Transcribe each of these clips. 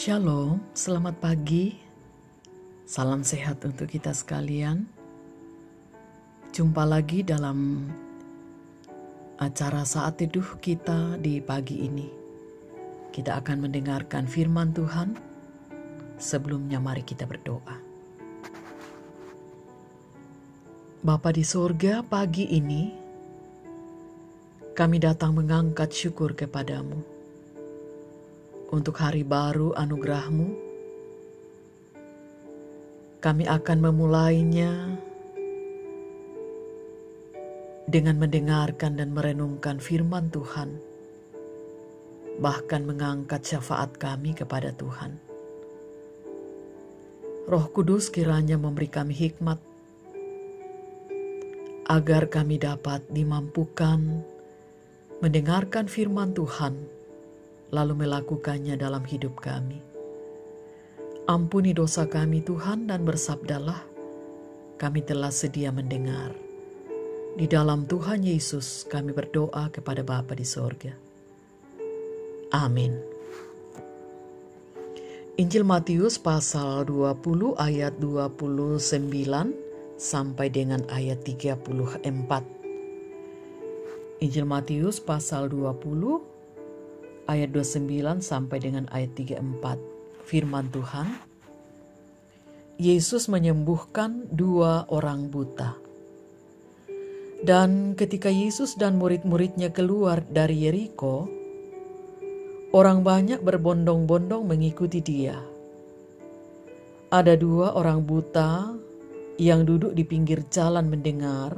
Shalom, selamat pagi. Salam sehat untuk kita sekalian. Jumpa lagi dalam acara saat teduh kita di pagi ini. Kita akan mendengarkan firman Tuhan. Sebelumnya mari kita berdoa. Bapa di sorga, pagi ini kami datang mengangkat syukur kepadamu untuk hari baru anugerah-Mu. Kami akan memulainya dengan mendengarkan dan merenungkan firman Tuhan, bahkan mengangkat syafaat kami kepada Tuhan. Roh Kudus kiranya memberi kami hikmat, agar kami dapat dimampukan mendengarkan firman Tuhan, lalu melakukannya dalam hidup kami. Ampuni dosa kami Tuhan, dan bersabdalah, kami telah sedia mendengar. Di dalam Tuhan Yesus kami berdoa kepada Bapa di sorga. Amin. Injil Matius pasal 20 ayat 29 sampai dengan ayat 34. Injil Matius pasal 20 ayat 29 sampai dengan ayat 34. Firman Tuhan, Yesus menyembuhkan 2 orang buta. Dan ketika Yesus dan murid-muridnya keluar dari Yeriko, orang banyak berbondong-bondong mengikuti dia. Ada 2 orang buta yang duduk di pinggir jalan mendengar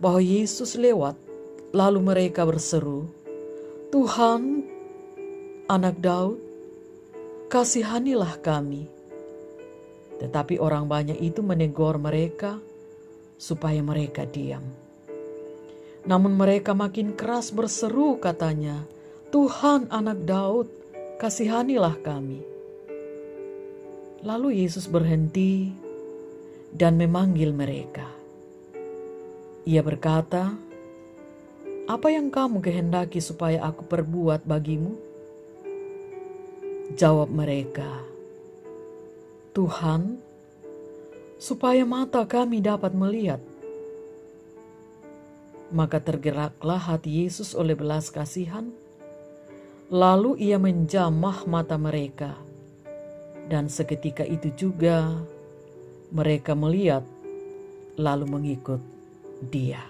bahwa Yesus lewat, lalu mereka berseru, "Tuhan, Anak Daud, kasihanilah kami." Tetapi orang banyak itu menegur mereka supaya mereka diam. Namun mereka makin keras berseru, katanya, "Tuhan, Anak Daud, kasihanilah kami." Lalu Yesus berhenti dan memanggil mereka. Ia berkata, "Apa yang kamu kehendaki supaya aku perbuat bagimu?" Jawab mereka, "Tuhan, supaya mata kami dapat melihat." Maka tergeraklah hati Yesus oleh belas kasihan, lalu ia menjamah mata mereka, dan seketika itu juga mereka melihat lalu mengikut dia.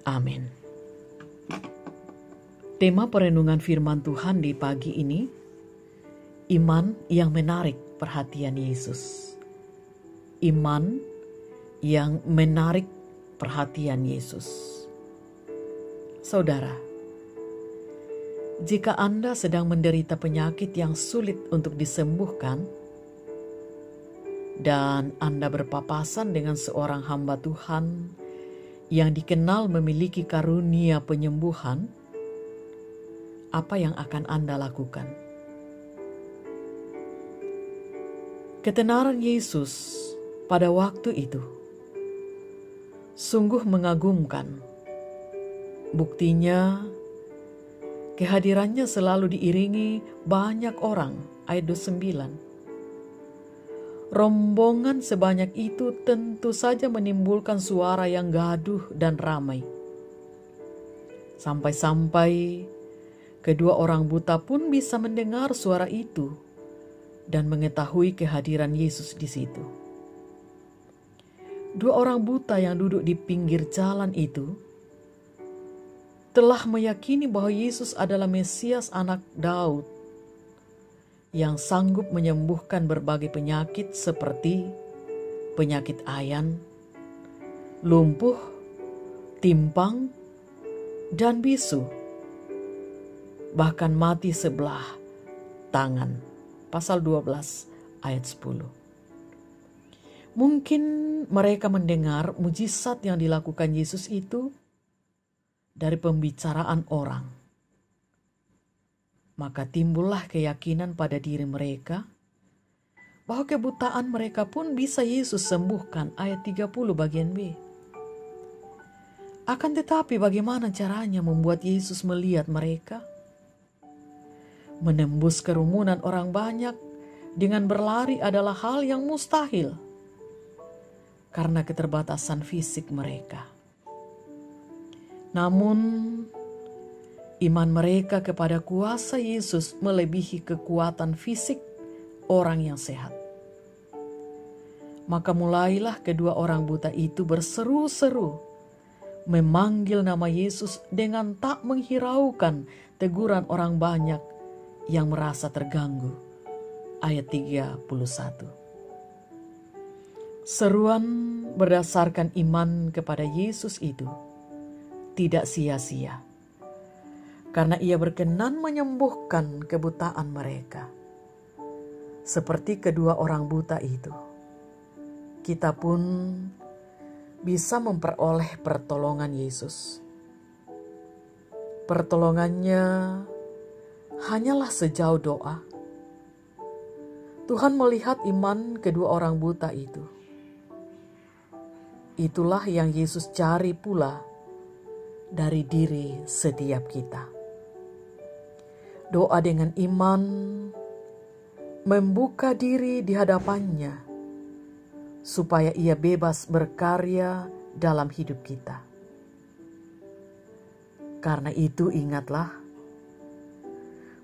Amin. Tema perenungan firman Tuhan di pagi ini, iman yang menarik perhatian Yesus. Iman yang menarik perhatian Yesus. Saudara, jika Anda sedang menderita penyakit yang sulit untuk disembuhkan, dan Anda berpapasan dengan seorang hamba Tuhan yang dikenal memiliki karunia penyembuhan, apa yang akan Anda lakukan? Ketenaran Yesus pada waktu itu sungguh mengagumkan. Buktinya, kehadirannya selalu diiringi banyak orang. Ayat 29. Rombongan sebanyak itu tentu saja menimbulkan suara yang gaduh dan ramai. Sampai-sampai kedua orang buta pun bisa mendengar suara itu dan mengetahui kehadiran Yesus di situ. 2 orang buta yang duduk di pinggir jalan itu telah meyakini bahwa Yesus adalah Mesias Anak Daud yang sanggup menyembuhkan berbagai penyakit seperti penyakit ayan, lumpuh, timpang, dan bisu, bahkan mati sebelah tangan. Pasal 12 ayat 10. Mungkin mereka mendengar mujizat yang dilakukan Yesus itu dari pembicaraan orang. Maka timbullah keyakinan pada diri mereka bahwa kebutaan mereka pun bisa Yesus sembuhkan. Ayat 30 bagian B. Akan tetapi bagaimana caranya membuat Yesus melihat mereka? Menembus kerumunan orang banyak dengan berlari adalah hal yang mustahil karena keterbatasan fisik mereka. Namun, iman mereka kepada kuasa Yesus melebihi kekuatan fisik orang yang sehat. Maka mulailah kedua orang buta itu berseru-seru, memanggil nama Yesus dengan tak menghiraukan teguran orang banyak yang merasa terganggu. Ayat 31. Seruan berdasarkan iman kepada Yesus itu tidak sia-sia, karena ia berkenan menyembuhkan kebutaan mereka. Seperti kedua orang buta itu, kita pun bisa memperoleh pertolongan Yesus. Pertolongannya hanyalah sejauh doa. Tuhan melihat iman kedua orang buta itu. Itulah yang Yesus cari pula dari diri setiap kita. Doa dengan iman membuka diri di hadapannya supaya ia bebas berkarya dalam hidup kita. Karena itu ingatlah,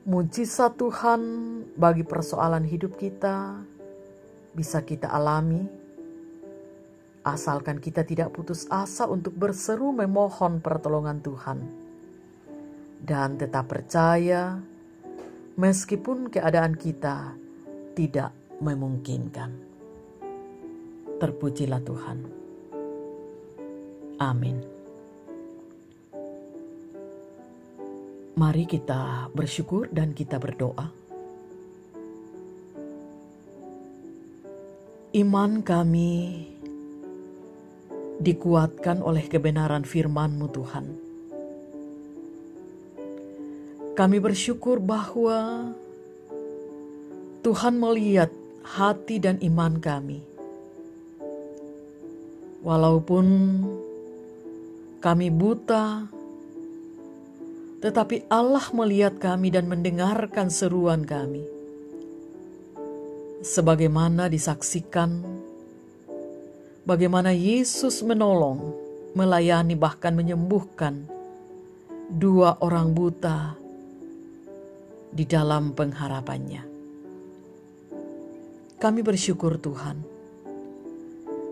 mujizat Tuhan bagi persoalan hidup kita bisa kita alami, asalkan kita tidak putus asa untuk berseru memohon pertolongan Tuhan. Dan tetap percaya meskipun keadaan kita tidak memungkinkan. Terpujilah Tuhan. Amin. Mari kita bersyukur dan kita berdoa. Iman kami dikuatkan oleh kebenaran firman-Mu Tuhan. Kami bersyukur bahwa Tuhan melihat hati dan iman kami. Walaupun kami buta, tetapi Allah melihat kami dan mendengarkan seruan kami. Sebagaimana disaksikan, bagaimana Yesus menolong, melayani, bahkan menyembuhkan dua orang buta di dalam pengharapannya. Kami bersyukur Tuhan,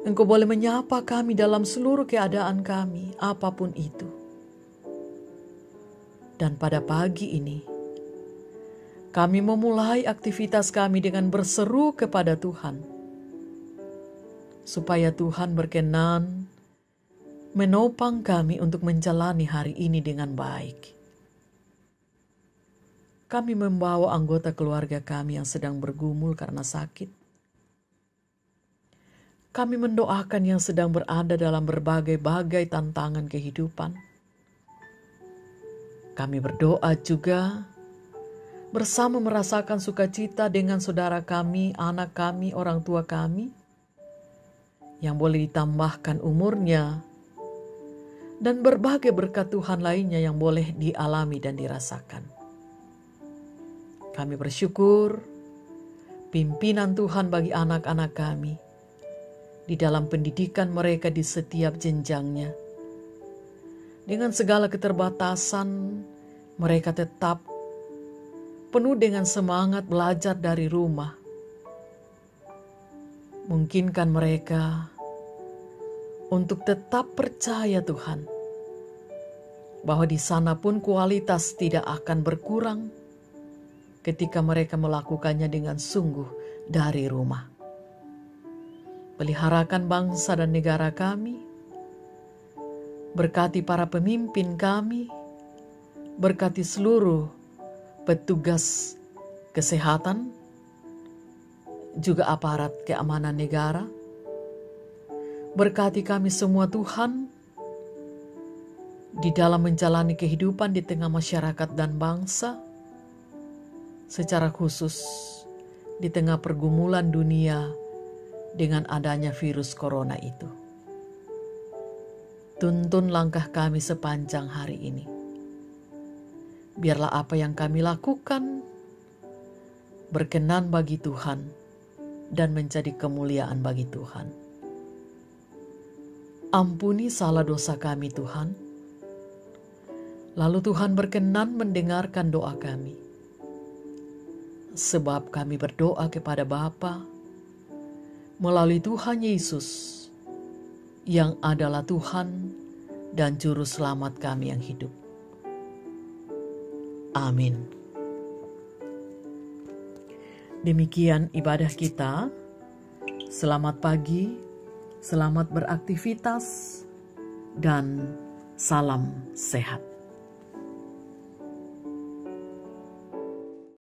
Engkau boleh menyapa kami dalam seluruh keadaan kami, apapun itu. Dan pada pagi ini, kami memulai aktivitas kami dengan berseru kepada Tuhan, supaya Tuhan berkenan menopang kami untuk menjalani hari ini dengan baik. Kami membawa anggota keluarga kami yang sedang bergumul karena sakit. Kami mendoakan yang sedang berada dalam berbagai-bagai tantangan kehidupan. Kami berdoa juga bersama merasakan sukacita dengan saudara kami, anak kami, orang tua kami, yang boleh ditambahkan umurnya, dan berbagai berkat Tuhan lainnya yang boleh dialami dan dirasakan. Kami bersyukur pimpinan Tuhan bagi anak-anak kami, di dalam pendidikan mereka di setiap jenjangnya. Dengan segala keterbatasan, mereka tetap penuh dengan semangat belajar dari rumah. Mungkinkan mereka untuk tetap percaya Tuhan, bahwa di sana pun kualitas tidak akan berkurang ketika mereka melakukannya dengan sungguh dari rumah. Peliharakan bangsa dan negara kami, berkati para pemimpin kami, berkati seluruh petugas kesehatan, juga aparat keamanan negara. Berkati kami semua Tuhan, di dalam menjalani kehidupan di tengah masyarakat dan bangsa, secara khusus di tengah pergumulan dunia dengan adanya virus corona itu. Tuntun langkah kami sepanjang hari ini. Biarlah apa yang kami lakukan berkenan bagi Tuhan, dan menjadi kemuliaan bagi Tuhan. Ampuni salah dosa kami Tuhan. Lalu Tuhan berkenan mendengarkan doa kami. Sebab kami berdoa kepada Bapa melalui Tuhan Yesus yang adalah Tuhan dan Juru Selamat kami yang hidup. Amin. Demikian ibadah kita. Selamat pagi, selamat beraktivitas, dan salam sehat.